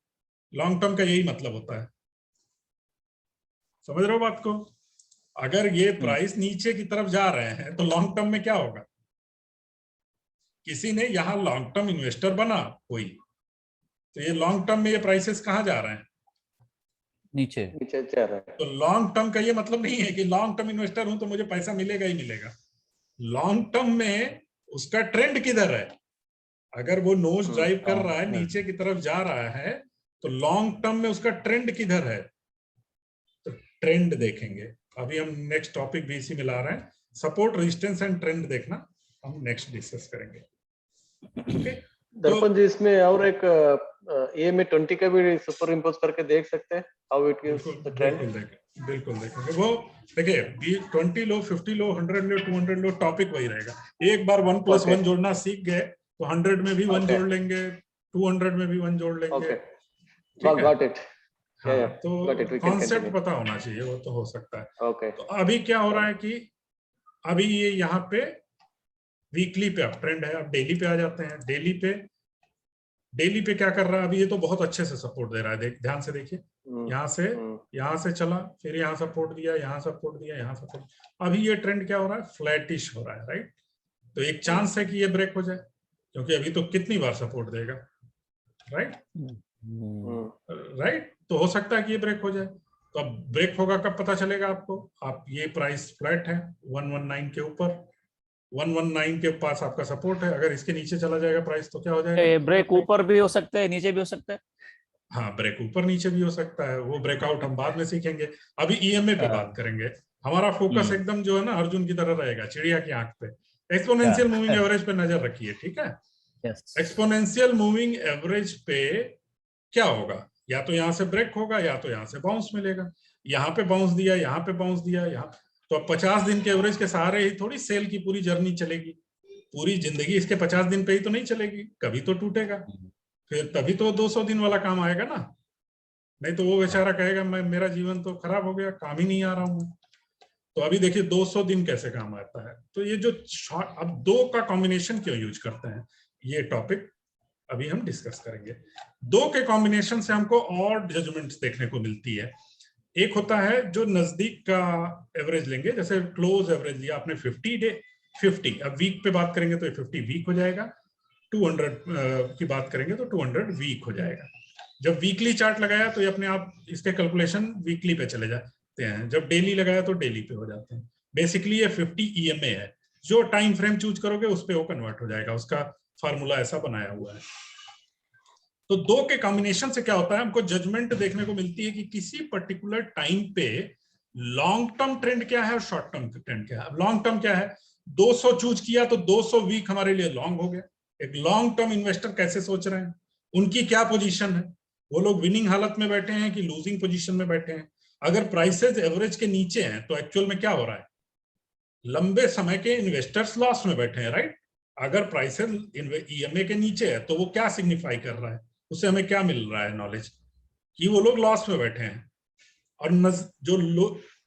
लॉन्ग टर्म का यही मतलब होता है। समझ रहे हो बात को? अगर ये प्राइस नीचे की तरफ जा रहे हैं तो लॉन्ग टर्म में क्या होगा? किसी ने यहाँ लॉन्ग टर्म इन्वेस्टर बना कोई, तो ये लॉन्ग टर्म में ये प्राइसेस कहाँ जा रहे हैं? नीचे नीचे जा रहा है। तो लॉन्ग टर्म का ये मतलब नहीं है कि लॉन्ग टर्म इन्वेस्टर हूं तो मुझे पैसा मिलेगा ही मिलेगा। लॉन्ग टर्म में उसका ट्रेंड किधर है? अगर वो नोज ड्राइव कर रहा है, नीचे की तरफ जा रहा है, तो लॉन्ग टर्म में उसका ट्रेंड किधर है? तो ट्रेंड देखेंगे। अभी हम नेक्स्ट टॉपिक भी इसी में ला रहे हैं, सपोर्ट रेजिस्टेंस एंड ट्रेंड देखना हम नेक्स्ट डिस्कस करेंगे। ओके दर्पण जी, इसमें और एक ए में 20 का भी सुपर इम्पोज करके देख सकते हैं how it gives the trend. बिल्कुल देखेंगे। वो देखिए 20 लो, 50 लो, 100 लो, 200 लो, टॉपिक वही रहेगा। एक बार 1+1 जोड़ना सीख गए तो 100 में भी 1 जोड़ लेंगे, 200 में भी 1 जोड़ लेंगे। Got it. हाँ, तो कॉन्सेप्ट पता होना चाहिए, वो तो हो सकता है। ओके। तो अभी क्या हो रहा है कि अभी ये यहाँ पे वीकली पे अप ट्रेंड है। अब डेली पे आ जाते हैं। डेली पे क्या कर रहा है? अभी ये तो बहुत अच्छे से सपोर्ट दे रहा है, ध्यान से देखिए। यहाँ से चला, फिर यहाँ सपोर्ट दिया, यहाँ सपोर्ट दिया, यहाँ सपोर्ट। अभी ये ट्रेंड क्या हो रहा है? फ्लैटिश हो रहा है, राइट? तो एक चांस है कि ये ब्रेक हो जाए, क्योंकि अभी तो कितनी बार सपोर्ट देगा, राइट? राइट, तो हो सकता है कि ये ब्रेक हो जाए। तो अब ब्रेक होगा कब पता चलेगा आपको? आप ये प्राइस फ्लैट है 119 के ऊपर, 119 के पास आपका सपोर्ट है। अगर इसके नीचे चला जाएगा प्राइस तो क्या हो जाएगा? ब्रेक ऊपर भी हो सकता है, नीचे भी हो सकता है। हाँ, ब्रेक ऊपर नीचे भी हो सकता है। वो ब्रेकआउट हम बाद में सीखेंगे। अभी ईएमए पे बात करेंगे। हमारा फोकस एकदम जो है ना अर्जुन की तरह रहेगा, चिड़िया की आंख पे। एक्सपोनेंशियल मूविंग एवरेज पे नजर रखिए, ठीक है? एक्सपोनेंशियल मूविंग एवरेज पे क्या होगा? या तो यहाँ से ब्रेक होगा या तो यहाँ से बाउंस मिलेगा। यहाँ पे बाउंस दिया, यहाँ पे बाउंस दिया, यहाँ तो अब 50 दिन के एवरेज के सहारे ही थोड़ी सेल की पूरी जर्नी चलेगी। पूरी जिंदगी इसके 50 दिन पे ही तो नहीं चलेगी, कभी तो टूटेगा। फिर तभी तो 200 दिन वाला काम आएगा ना। नहीं तो वो बेचारा कहेगा मैं, मेरा जीवन तो खराब हो गया, काम ही नहीं आ रहा हूँ। तो अभी देखिए 200 दिन कैसे काम आता है। तो ये जो अब दो का कॉम्बिनेशन क्यों यूज करते हैं, ये टॉपिक अभी हम डिस्कस करेंगे। दो के कॉम्बिनेशन से हमको और जजमेंट्स देखने को मिलती है। एक होता है जो नजदीक का एवरेज लेंगे, जैसे क्लोज एवरेज लिया आपने 50 डे 50। अब वीक पे बात करेंगे तो 50 वीक हो जाएगा, 200 की बात करेंगे तो 200 वीक हो जाएगा। जब वीकली चार्ट लगाया तो ये अपने आप इसके कैलकुलेशन वीकली पे चले जाते हैं, जब डेली लगाया तो डेली पे हो जाते हैं। बेसिकली ये 50 ईएमए है। जो टाइम फ्रेम चूज करोगे उस पे वो कन्वर्ट हो जाएगा, उसका फार्मूला ऐसा बनाया हुआ है। तो दो के कॉम्बिनेशन से क्या होता है, हमको जजमेंट देखने को मिलती है कि किसी पर्टिकुलर टाइम पे लॉन्ग टर्म ट्रेंड क्या है और शॉर्ट टर्म ट्रेंड क्या है। लॉन्ग टर्म क्या है? 200 चूज किया तो 200 वीक हमारे लिए लॉन्ग हो गया। एक लॉन्ग टर्म इन्वेस्टर कैसे सोच रहे हैं, उनकी क्या पोजीशन है, वो लोग विनिंग हालत में बैठे हैं कि लूजिंग पोजीशन में बैठे हैं। अगर प्राइसेस एवरेज के नीचे हैं तो एक्चुअल में क्या हो रहा है? लंबे समय के इन्वेस्टर्स लॉस में बैठे हैं, राइट? अगर प्राइसेस ईएमए के नीचे है तो वो क्या सिग्निफाई कर रहा है, उससे हमें क्या मिल रहा है नॉलेज, कि वो लोग लॉस में बैठे हैं। और जो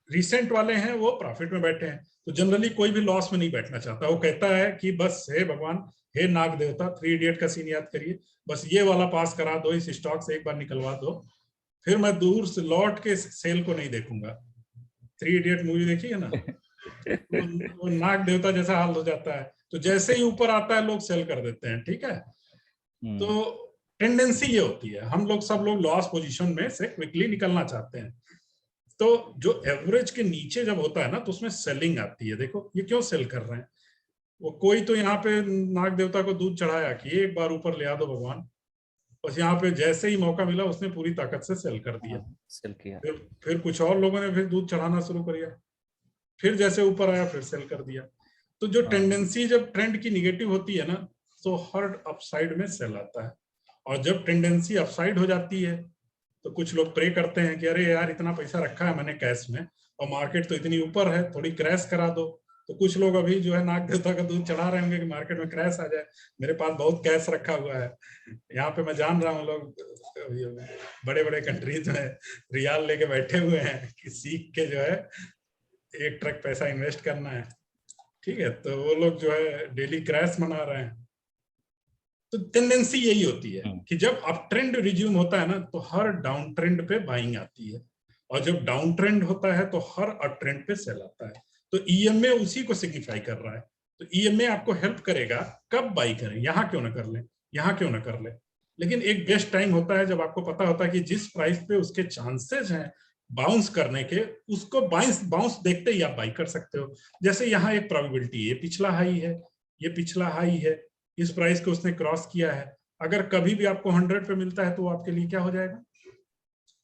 रिसेंट वाले हैं वो प्रॉफिट में बैठे हैं। तो जनरली कोई भी लॉस में नहीं बैठना चाहता। वो कहता है कि बस हे भगवान, हे नाग देवता, 3 इडियट का सीन याद करिए, बस ये वाला पास करा दो, इस स्टॉक से एक बार निकलवा दो, फिर मैं दूर से लौट के सेल को नहीं देखूंगा। 3 इडियट मूवी देखी है ना? वो नाग देवता जैसा हाल हो जाता है। तो जैसे ही ऊपर आता है लोग सेल कर देते हैं, ठीक है? तो टेंडेंसी ये होती है, हम लोग सब लोग लॉस पोजीशन में से क्विकली निकलना चाहते हैं। तो जो एवरेज के नीचे जब होता है ना तो उसमें सेलिंग आती है। देखो ये क्यों सेल कर रहे हैं, वो कोई तो यहाँ पे नाग देवता को दूध चढ़ाया कि एक बार ऊपर ले आ दो भगवान, बस यहाँ पे जैसे ही मौका मिला उसने पूरी ताकत से सेल कर दिया। सेल किया। फिर कुछ और लोगों ने फिर दूध चढ़ाना शुरू कर दिया, फिर जैसे ऊपर आया फिर सेल कर दिया। तो जो टेंडेंसी जब ट्रेंड की निगेटिव होती है ना तो हर अपसाइड में सेल आता है। और जब टेंडेंसी अपसाइड हो जाती है तो कुछ लोग प्रे करते हैं कि अरे यार इतना पैसा रखा है मैंने कैश में और मार्केट तो इतनी ऊपर है, थोड़ी क्रैश करा दो। तो कुछ लोग अभी जो है नाग देवता का दूध चढ़ा रहे होंगे कि मार्केट में क्रैश आ जाए, मेरे पास बहुत कैश रखा हुआ है। यहाँ पे मैं जान रहा हूँ लोग बड़े बड़े कंट्रीज में रियाल लेके बैठे हुए हैं कि सीख के जो है 1 ट्रक पैसा इन्वेस्ट करना है, ठीक है? तो वो लोग जो है डेली क्रैश मना रहे हैं। तो टेंडेंसी यही होती है कि जब अप ट्रेंड रिज्यूम होता है ना तो हर डाउन ट्रेंड पे बाइंग आती है। और जब डाउन ट्रेंड होता है तो हर अप ट्रेंड पे सेल आता है। तो ईएमए उसी को सिग्निफाई कर रहा है। तो ईएमए आपको हेल्प करेगा कब बाई करें, यहाँ क्यों ना कर ले, यहाँ क्यों ना कर ले। लेकिन एक बेस्ट टाइम होता है जब आपको पता होता है कि जिस प्राइस पे उसके चांसेस हैं बाउंस करने के, उसको बाउंस देखते ही आप बाई कर सकते हो। जैसे यहाँ एक प्रोबेबिलिटी, ये पिछला हाई है, ये पिछला हाई है, इस प्राइस को उसने क्रॉस किया है। अगर कभी भी आपको 100 पे मिलता है तो आपके लिए क्या हो जाएगा,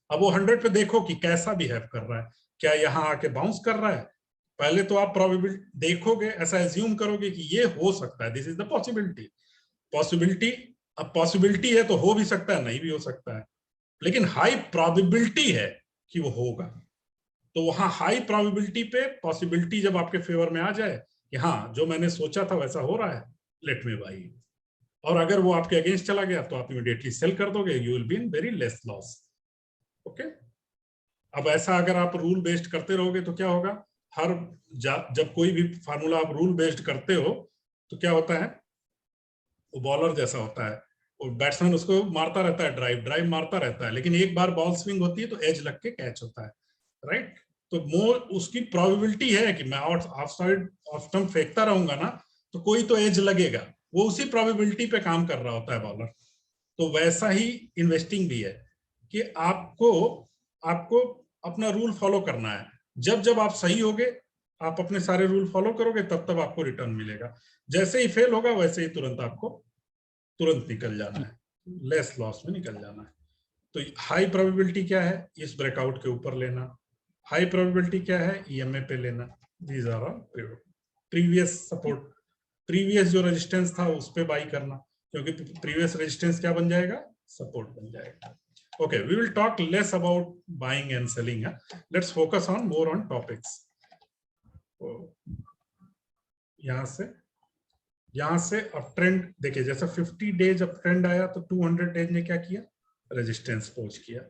अब वो 100 पे देखो कि कैसा बिहेव कर रहा है, क्या यहाँ आके बाउंस कर रहा है। पहले तो आप प्रोबेबिलिटी देखोगे, ऐसा एज्यूम करोगे कि ये हो सकता है, this is the possibility. Possibility, अब पॉसिबिलिटी है तो हो भी सकता है, नहीं भी हो सकता है, लेकिन हाई प्रोबेबिलिटी है कि वो होगा। तो वहां हाई प्रोबेबिलिटी पे पॉसिबिलिटी जब आपके फेवर में आ जाए कि हाँ जो मैंने सोचा था वैसा हो रहा है, लेट मी बाई। और अगर वो आपके अगेंस्ट चला गया तो आप इमीडिएटली सेल कर दोगे, you will be in very less loss. Okay, अब ऐसा अगर आप रूल बेस्ड करते रहोगे तो क्या होगा, हर जब कोई भी फार्मूला आप रूल बेस्ड करते हो तो क्या होता है, वो बॉलर जैसा होता है, वो बैट्समैन उसको मारता रहता है, ड्राइव मारता रहता है, लेकिन एक बार बॉल स्विंग होती है तो एज लग के कैच होता है, राइट। तो मोर उसकी प्रोबेबिलिटी है कि मैं ऑफ साइड ऑफ स्टंप फेंकता रहूंगा ना तो कोई तो एज लगेगा, वो उसी प्रोबेबिलिटी पे काम कर रहा होता है बॉलर। तो वैसा ही इन्वेस्टिंग भी है कि आपको अपना रूल फॉलो करना है। जब जब आप सही होगे, आप अपने सारे रूल फॉलो करोगे, तब तब आपको रिटर्न मिलेगा। जैसे ही फेल होगा वैसे ही तुरंत निकल जाना है, लेस लॉस में निकल जाना है। तो हाई प्रोबेबिलिटी क्या है, इस ब्रेकआउट के ऊपर लेना। हाई प्रोबेबिलिटी क्या है, ईएमए पे लेना। These are all previous support, previous जो रेजिस्टेंस था उस पे बाई करना, क्योंकि प्रीवियस रेजिस्टेंस क्या बन जाएगा, सपोर्ट बन जाएगा। Okay, we will talk less about buying and selling. Let's focus on more on topics. यहाँ से अप ट्रेंड देखिए, जैसे 50 डेज अप ट्रेंड आया तो 200 डेज ने क्या किया, रेजिस्टेंस पोज किया,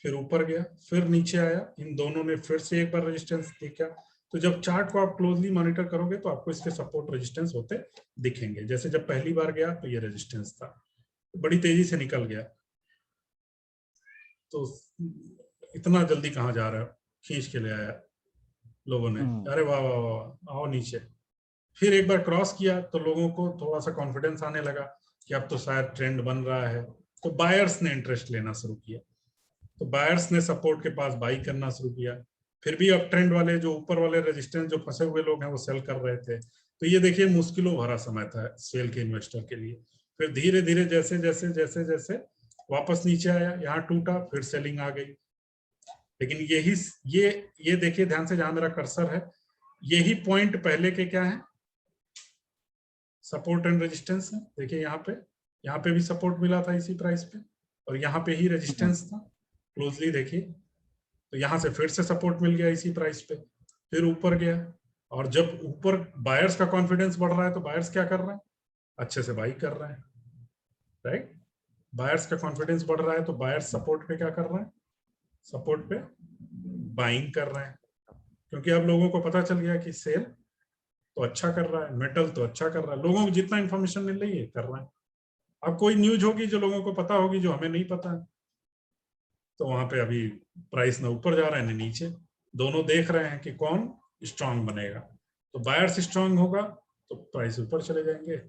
फिर ऊपर गया, फिर नीचे आया, इन दोनों ने फिर से एक बार रेजिस्टेंस देखा। तो जब चार्ट को आप क्लोजली मॉनिटर करोगे तो आपको इसके सपोर्ट रेजिस्टेंस होते दिखेंगे। जैसे जब पहली बार गया तो ये रेजिस्टेंस था, बड़ी तेजी से निकल गया, तो इतना जल्दी कहाँ जा रहा है, खींच के ले आया लोगों ने, अरे वाह वाह वाह आओ नीचे। फिर एक बार क्रॉस किया तो लोगों को थोड़ा सा कॉन्फिडेंस आने लगा कि अब तो शायद ट्रेंड बन रहा है, तो बायर्स ने इंटरेस्ट लेना शुरू किया, तो बायर्स ने सपोर्ट के पास बाई करना शुरू किया। फिर भी अब ट्रेंड वाले जो ऊपर वाले रेजिस्टेंस जो फंसे हुए लोग हैं वो सेल कर रहे थे। तो ये देखिए मुश्किलों भरा समय था सेल के इन्वेस्टर के लिए। फिर धीरे धीरे जैसे जैसे जैसे जैसे वापस नीचे आया, यहाँ टूटा, फिर सेलिंग आ गई। लेकिन ये देखिए ध्यान से, जहां मेरा कर्सर है, यही पॉइंट पहले के क्या है, सपोर्ट एंड रेजिस्टेंस है। देखिए यहाँ पे भी सपोर्ट मिला था इसी प्राइस पे, और यहाँ पे ही रेजिस्टेंस था। क्लोजली देखिए तो यहाँ से फिर से सपोर्ट मिल गया इसी प्राइस पे, फिर ऊपर गया। और जब ऊपर बायर्स का कॉन्फिडेंस बढ़ रहा है तो बायर्स क्या कर रहे हैं, अच्छे से बाई कर रहे हैं, राइट। बायर्स का कॉन्फिडेंस बढ़ रहा है तो बायर्स सपोर्ट पे क्या कर रहे हैं, सपोर्ट पे बाइंग कर रहे हैं, क्योंकि अब लोगों को पता चल गया कि सेल तो अच्छा कर रहा है, मेटल तो अच्छा कर रहा है, लोगों को जितना इंफॉर्मेशन मिल रही है कर रहा है। अब कोई न्यूज होगी जो लोगों को पता होगी जो हमें नहीं पता है, तो वहां पे अभी प्राइस ना ऊपर जा रहा है ना नीचे, दोनों देख रहे हैं कि कौन स्ट्रांग बनेगा। तो बायर्स स्ट्रांग होगा तो प्राइस ऊपर चले जाएंगे,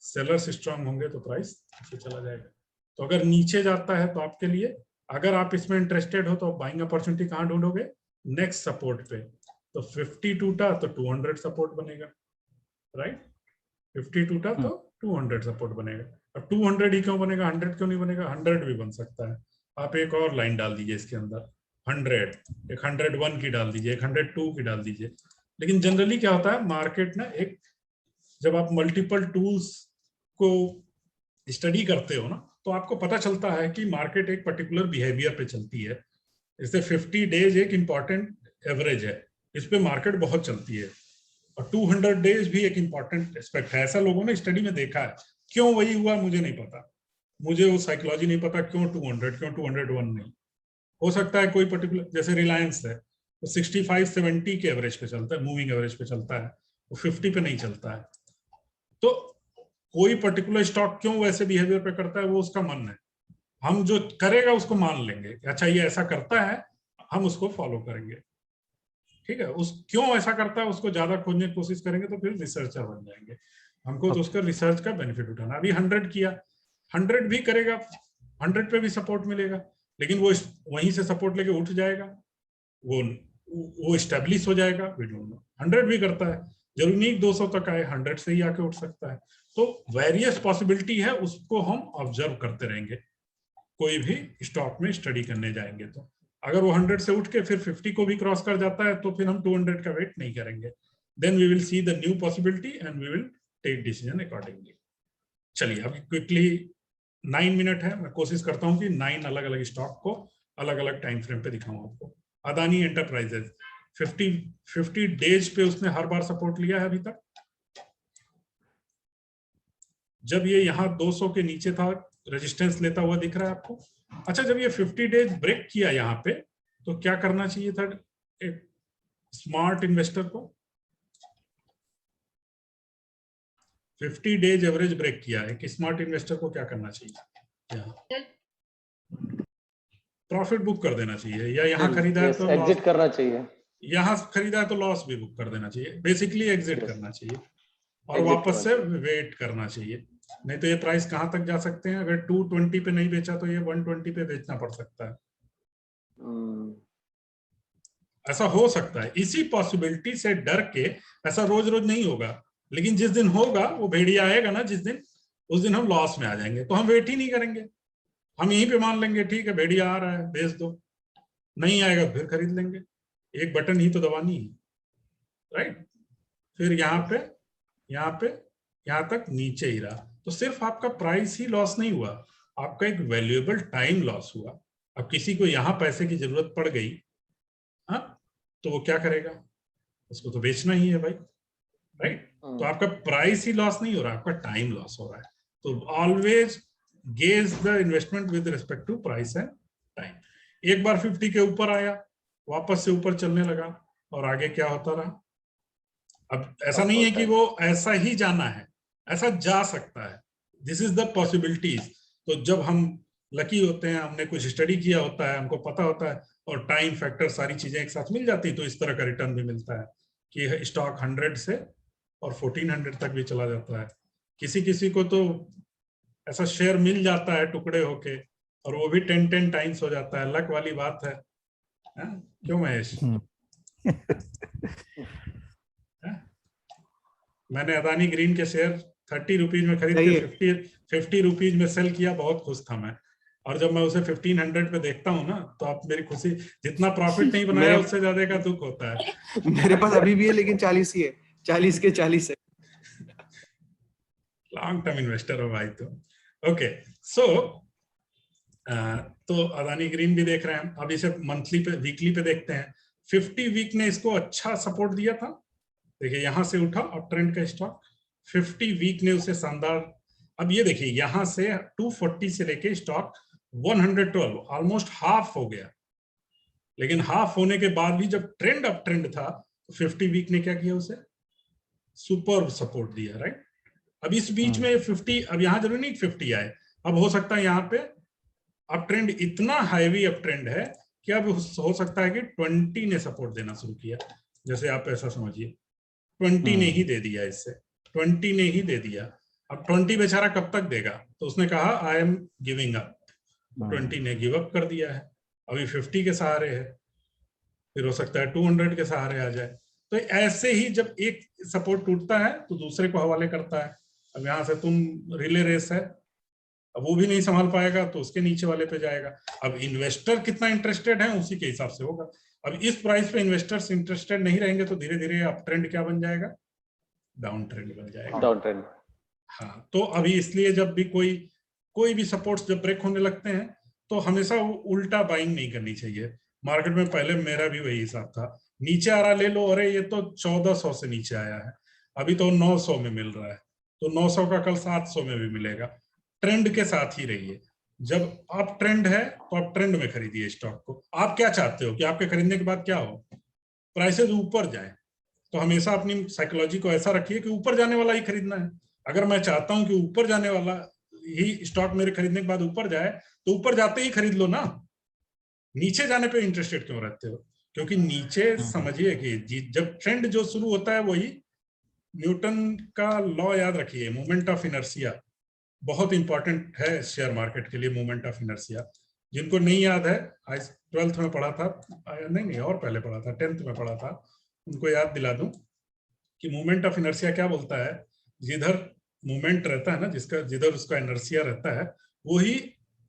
सेलर्स स्ट्रांग होंगे तो प्राइस नीचे चला जाएगा। तो अगर नीचे जाता है तो आपके लिए, अगर आप इसमें इंटरेस्टेड हो तो बाइंग अपॉर्चुनिटी कहाँ ढूंढोगे, नेक्स्ट सपोर्ट पे। तो 50 टूटा तो 200 सपोर्ट बनेगा, राइट। 50 टूटा तो 200 सपोर्ट बनेगा। अब 200 ही क्यों बनेगा, 100 क्यों नहीं बनेगा, 100 भी बन सकता है। आप एक और लाइन डाल दीजिए इसके अंदर, 100, एक 101 की डाल दीजिए, एक 102 की डाल दीजिए। लेकिन जनरली क्या होता है मार्केट ना, एक जब आप मल्टीपल टूल्स को स्टडी करते हो ना तो आपको पता चलता है कि मार्केट एक पर्टिकुलर बिहेवियर पे चलती है। जैसे 50 डेज एक इंपॉर्टेंट एवरेज है, इस पे मार्केट बहुत चलती है, और 200 डेज भी एक इंपॉर्टेंट एस्पेक्ट है। ऐसा लोगों ने स्टडी में देखा है, क्यों वही हुआ मुझे नहीं पता, मुझे वो साइकोलॉजी नहीं पता, क्यों 200 क्यों 201 नहीं। हो सकता है कोई पर्टिकुलर, जैसे रिलायंस है तो 65-70 के एवरेज पे चलता है, मूविंग एवरेज पे चलता है, वो 50 पे नहीं चलता है। तो कोई पर्टिकुलर स्टॉक क्यों वैसे बिहेवियर पे करता है वो उसका मन है, हम जो करेगा उसको मान लेंगे, अच्छा ये ऐसा करता है, हम उसको फॉलो करेंगे, ठीक है। उस क्यों ऐसा करता है उसको ज्यादा खोजने की कोशिश करेंगे तो फिर रिसर्चर बन जाएंगे। हमको तो उसका रिसर्च का बेनिफिट उठाना। अभी 100 किया, 100 भी करेगा, 100 पे भी सपोर्ट मिलेगा, लेकिन वो वहीं से सपोर्ट लेके उठ जाएगा, वो स्टेब्लिश हो जाएगा, वी डोंट नो। 100 भी करता है, जरूरी नहीं 200 तक आए, 100 से ही आके उठ सकता है। तो वेरियस पॉसिबिलिटी है, उसको हम ऑब्जर्व करते रहेंगे कोई भी स्टॉक में स्टडी करने जाएंगे तो। अगर वो 100 से उठ के फिर 50 को भी क्रॉस कर जाता है तो फिर हम 200 का वेट नहीं करेंगे, then we will see the new possibility and we will take decision accordingly. चलिए अभी क्विकली 9 मिनट है, मैं कोशिश करता हूं कि 9 अलग अलग स्टॉक को अलग अलग टाइम फ्रेम पे दिखाऊं आपको। अदानी एंटरप्राइजेज 50 डेज पे उसने हर बार सपोर्ट लिया है अभी तक। जब ये यहाँ 200 के नीचे था, रेजिस्टेंस लेता हुआ दिख रहा है आपको। अच्छा, जब ये 50 डेज ब्रेक किया यहाँ पे तो क्या करना चाहिए था एक स्मार्ट इन्वेस्टर को? 50 डेज एवरेज ब्रेक किया है कि स्मार्ट इन्वेस्टर को क्या करना चाहिए? प्रॉफिट बुक कर देना चाहिए, या यहाँ खरीदा है तो एग्जिट करना चाहिए, यहाँ खरीदा है तो लॉस भी बुक कर देना चाहिए, बेसिकली एग्जिट करना चाहिए और वापस से वेट करना चाहिए। नहीं तो ये प्राइस कहां तक जा सकते हैं, अगर 220 पे नहीं बेचा तो ये 120 पे बेचना पड़ सकता है। ऐसा हो सकता है, इसी पॉसिबिलिटी से डर के। ऐसा रोज रोज नहीं होगा, लेकिन जिस दिन होगा वो भेड़िया आएगा ना जिस दिन, उस दिन हम लॉस में आ जाएंगे, तो हम वेट ही नहीं करेंगे, हम यहीं पे मान लेंगे ठीक है भेड़िया आ रहा है बेच दो, नहीं आएगा फिर खरीद लेंगे, एक बटन ही तो दबानी है, राइट। फिर यहाँ पे यहाँ तक नीचे ही रहा, तो सिर्फ आपका प्राइस ही लॉस नहीं हुआ, आपका एक वैल्यूएबल टाइम लॉस हुआ। अब किसी को यहाँ पैसे की जरूरत पड़ गई, हाँ, तो वो क्या करेगा, उसको तो बेचना ही है भाई, राइट। तो आपका प्राइस ही लॉस नहीं हो रहा, आपका टाइम लॉस हो रहा है। तो always gauge the investment with respect to price and time. एक बार 50 के ऊपर आया, वापस से ऊपर चलने लगा, और आगे क्या होता रहा। अब ऐसा नहीं है कि वो ऐसा ही जाना है, ऐसा जा सकता है, दिस इज द पॉसिबिलिटीज। तो जब हम लकी होते हैं, हमने कुछ स्टडी किया होता है, हमको पता होता है, और टाइम फैक्टर सारी चीजें एक साथ मिल जाती, तो इस तरह का रिटर्न भी मिलता है कि स्टॉक 100 से और 1400 तक भी चला जाता है। किसी किसी को तो ऐसा शेयर मिल जाता है टुकड़े होके, और वो भी 10 टाइम्स हो जाता है, लक वाली बात है। क्यों महेश? मैंने अदानी ग्रीन के शेयर 30 रुपीज में खरीद के 50 रुपीज में सेल किया, बहुत खुश था मैं। और जब मैं उसे 1500 पे देखता हूँ ना, तो आप मेरी खुशी, जितना प्रॉफिट नहीं बनाया उससे ज्यादा का दुख होता है। मेरे पास अभी भी है, लेकिन 40 ही है, 40 के 40 है। लॉन्ग टर्म इन्वेस्टर हो भाई तो। ओके, सो तो अदानी ग्रीन भी देख रहे हैं। अब इसे मंथली पे, वीकली पे देखते हैं। 50 वीक ने इसको अच्छा सपोर्ट दिया था, देखिए यहां से उठा अप ट्रेंड का स्टॉक, 50 वीक ने उसे शानदार। अब ये देखिए यहां से 240 से लेके स्टॉक 112, ऑलमोस्ट हाफ हो गया। लेकिन हाफ होने के बाद भी जब ट्रेंड अप ट्रेंड था, तो 50 वीक ने क्या किया, उसे सुपर सपोर्ट दिया, राइट। अब इस बीच में 50, अब यहां जरूरी नहीं 50 आए, अब हो सकता है यहाँ पे अप ट्रेंड इतना हैवी अप ट्रेंड है कि अब हो सकता है कि 20 ने सपोर्ट देना शुरू किया। जैसे आप ऐसा समझिए 20 ने ही दे दिया, इससे 20 ने ही दे दिया। अब 20 बेचारा कब तक देगा, तो उसने कहा आई एम गिविंग अप, 20 ने गिव अप कर दिया है। अभी 50 के सहारे है, फिर हो सकता है 200 के सहारे आ जाए। तो ऐसे ही जब एक सपोर्ट टूटता है तो दूसरे को हवाले करता है। अब यहाँ से तुम रिले रेस है, अब वो भी नहीं संभाल पाएगा तो उसके नीचे वाले पे जाएगा। अब इन्वेस्टर कितना इंटरेस्टेड है उसी के हिसाब से होगा। अब इस प्राइस पे इन्वेस्टर्स इंटरेस्टेड नहीं रहेंगे तो धीरे धीरे अप ट्रेंड क्या बन जाएगा, डाउन ट्रेंड बन जाएगा, डाउन ट्रेंड। हाँ, तो अभी इसलिए जब भी कोई भी सपोर्ट्स जब ब्रेक होने लगते हैं तो हमेशा उल्टा बाइंग नहीं करनी चाहिए। मार्केट में पहले मेरा भी वही हिसाब था, नीचे आ रहा ले लो, अरे ये तो 1400 से नीचे आया है, अभी तो 900 में मिल रहा है, तो 900 का कल 700 में भी मिलेगा। ट्रेंड के साथ ही रहिए, जब अप ट्रेंड है तो आप ट्रेंड में खरीदिए स्टॉक को। आप क्या चाहते हो कि आपके खरीदने के बाद क्या हो, प्राइसेस ऊपर जाए, तो हमेशा अपनी साइकोलॉजी को ऐसा रखिए कि ऊपर जाने वाला ही खरीदना है। अगर मैं चाहता हूं कि ऊपर जाने वाला ही स्टॉक मेरे खरीदने के बाद ऊपर जाए, तो ऊपर जाते ही खरीद लो ना, नीचे जाने पे इंटरेस्टेड क्यों रहते हो? क्योंकि नीचे समझिए कि जब ट्रेंड जो शुरू होता है वही न्यूटन का लॉ याद रखिए, मोमेंट ऑफ इनर्शिया बहुत इंपॉर्टेंट है शेयर मार्केट के लिए। मोमेंट ऑफ इनर्शिया जिनको नहीं याद है, आज 12th में पढ़ा था, नहीं और पहले पढ़ा था, 10th में पढ़ा था, उनको याद दिला दूं कि मोमेंट ऑफ इनर्शिया क्या बोलता है। जिधर मोमेंट रहता है ना, जिसका जिधर उसका इनर्शिया रहता है,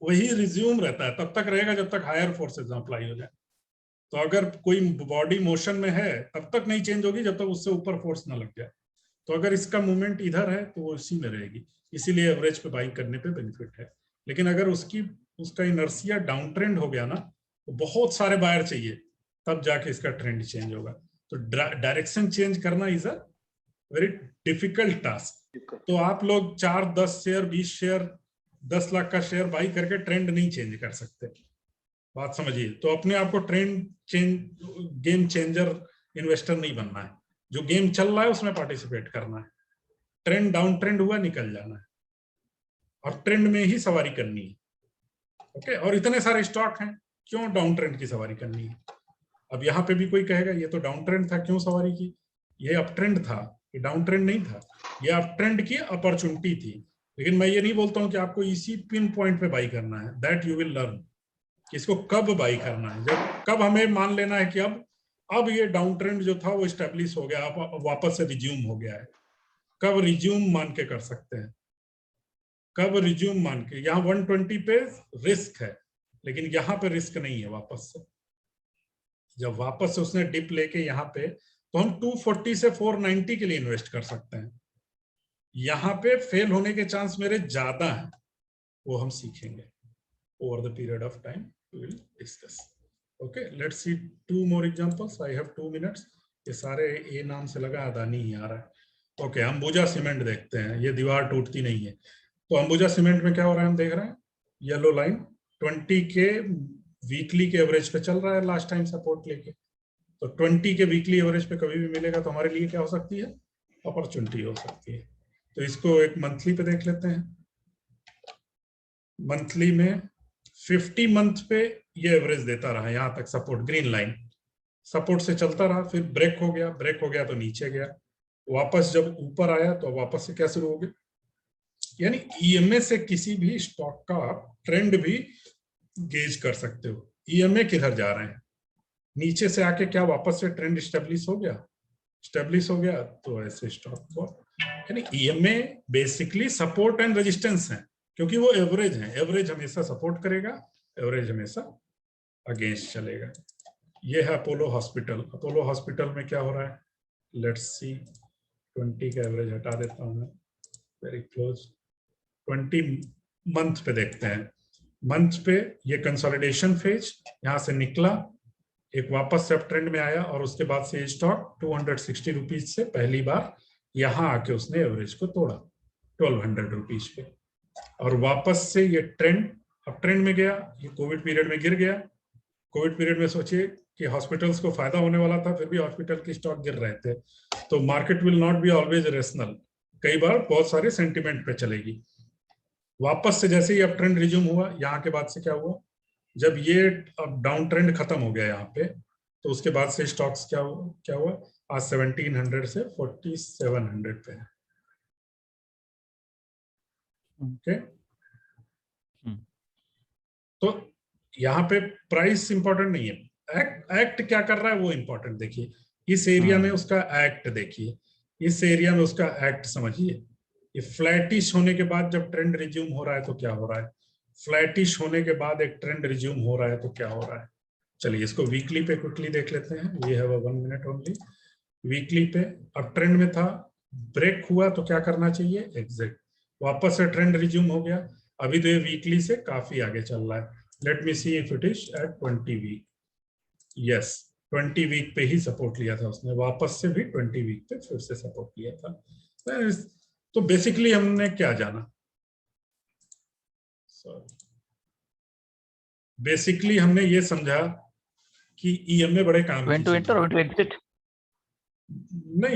वही रिज्यूम रहता है, तब तक रहेगा जब तक हायर फोर्सेस अप्लाई हो जाए। तो अगर कोई बॉडी मोशन में है तब तक नहीं चेंज होगी जब तक उससे ऊपर फोर्स ना लग जाए। तो अगर इसका मूवमेंट इधर है तो वो इसी में रहेगी, इसीलिए एवरेज पे बाइंग करने पे बेनिफिट है। लेकिन अगर उसका इनर्शिया डाउन ट्रेंड हो गया ना, तो बहुत सारे बायर चाहिए, तब जाके इसका ट्रेंड चेंज होगा। तो डायरेक्शन चेंज करना is a very difficult task. तो आप लोग 4, 10 शेयर, 20 शेयर, 10 लाख का शेयर बाई करके ट्रेंड नहीं चेंज कर सकते, बात समझिए। तो अपने आप को गेम चेंजर इन्वेस्टर नहीं बनना है। जो गेम चल रहा है उसमें पार्टिसिपेट करना है। ट्रेंड डाउन ट्रेंड हुआ, निकल जाना है और ट्रेंड में ही सवारी करनी है। ओके, और इतने सारे स्टॉक हैं, क्यों डाउन ट्रेंड की सवारी करनी है? अब यहाँ पे भी कोई कहेगा ये तो डाउन ट्रेंड था, क्यों सवारी की? ये अप ट्रेंड था, ये डाउन ट्रेंड नहीं था। ये अप ट्रेंड की अपॉर्चुनिटी थी। लेकिन मैं ये नहीं बोलता हूँ कि आपको इसी पिन पॉइंट पे बाई करना है। दैट यू विल लर्न कि इसको कब बाई करना है। जब कब हमें मान लेना है कि अब ये डाउन ट्रेंड जो था वो स्टेब्लिश हो गया, अब वापस से रिज्यूम हो गया है। कब रिज्यूम मान के कर सकते हैं? कब रिज्यूम मान के? यहाँ 120 पे रिस्क है, लेकिन यहाँ पे रिस्क नहीं है। वापस से जब वापस से उसने डिप लेके यहाँ पे, तो हम 240 से 490 के लिए इन्वेस्ट कर सकते हैं। यहाँ पे फेल होने के चांस मेरे ज्यादा हैं, वो हम सीखेंगे over the period of time we will discuss. Okay, let's see 2 more examples. I have 2 minutes। ये सारे ए नाम से लगा, अदानी ही आ रहा है। ओके, अंबुजा सीमेंट देखते हैं। ये दीवार टूटती नहीं है। तो अंबुजा सीमेंट में क्या हो रहा है हम देख रहे हैं। येलो लाइन 20 के वीकली के एवरेज पे चल रहा है, लास्ट टाइम सपोर्ट लेके। तो 20 के वीकली एवरेज पे कभी भी मिलेगा तो हमारे लिए क्या हो सकती है? अपॉर्चुनिटी हो सकती है। तो इसको एक मंथली पे देख लेते हैं। मंथली में 50 मंथ पे ये एवरेज देता रहा, यहाँ तक सपोर्ट, ग्रीन लाइन सपोर्ट से चलता रहा, फिर ब्रेक हो गया तो नीचे गया, वापस जब ऊपर आया तो वापस से क्या शुरू हो गया। यानी ईएमए से किसी भी स्टॉक का ट्रेंड भी गेज कर सकते हो। ईएमए किधर जा रहे हैं, नीचे से आके क्या वापस से ट्रेंड स्टेब्लिश हो गया तो ऐसे स्टॉक को, यानी EMA basically support and resistance है, क्योंकि वो एवरेज है। एवरेज हमेशा सपोर्ट करेगा, एवरेज हमेशा अगेंस्ट चलेगा। ये है अपोलो हॉस्पिटल। अपोलो हॉस्पिटल में क्या हो रहा है, लेट्स सी। 20 का एवरेज हटा देता हूं मैं, वेरी क्लोज। 20 मंथ पे देखते हैं। मंथ पे ये कंसोलिडेशन फेज, यहां से निकला, एक वापस से अप ट्रेंड में आया, और उसके बाद से स्टॉक 260 रुपीज से पहली बार यहां आके उसने एवरेज को तोड़ा 1200 रुपीज पे, और वापस से ये ट्रेंड अप ट्रेंड में गया। ये कोविड पीरियड में गिर गया। कोविड पीरियड में सोचिए कि हॉस्पिटल्स को फायदा होने वाला था, फिर भी हॉस्पिटल की स्टॉक गिर रहे थे। तो market will not be always rational, कई बार बहुत सारे सेंटिमेंट पे चलेगी। वापस से जैसे ही अप ट्रेंड रिज्यूम हुआ, यहाँ के बाद से क्या हुआ, जब ये अब डाउन ट्रेंड खत्म हो गया यहाँ पे, तो उसके बाद से स्टॉक्स क्या हुआ, आज 1700 से 4700 पे है। ओके, तो यहाँ पे प्राइस इंपॉर्टेंट नहीं है, एक्ट क्या कर रहा है वो इंपॉर्टेंट। देखिए इस एरिया में उसका एक्ट देखिए, इस एरिया में उसका एक्ट समझिए। ये फ्लैटिश होने के बाद जब ट्रेंड रिज्यूम हो रहा है तो क्या हो रहा है, फ्लैटिश होने के बाद एक ट्रेंड रिज्यूम हो रहा है तो क्या हो रहा है। चलिए इसको वीकली पे क्विकली देख लेते हैं। We have 1 minute only. Weekly पे अप ट्रेंड में था, ब्रेक हुआ तो क्या करना चाहिए, एग्जिट। वापस से ट्रेंड रिज्यूम हो गया, अभी तो ये वीकली से काफी आगे चल रहा है। Let me see if it is at 20 week. Yes, 20 week पे ही सपोर्ट लिया था उसने, वापस से भी 20 वीक पे फिर से सपोर्ट लिया था। तो बेसिकली हमने क्या जाना, बेसिकली हमने ये समझा कि ईएमए बड़े काम की चीज है। नहीं,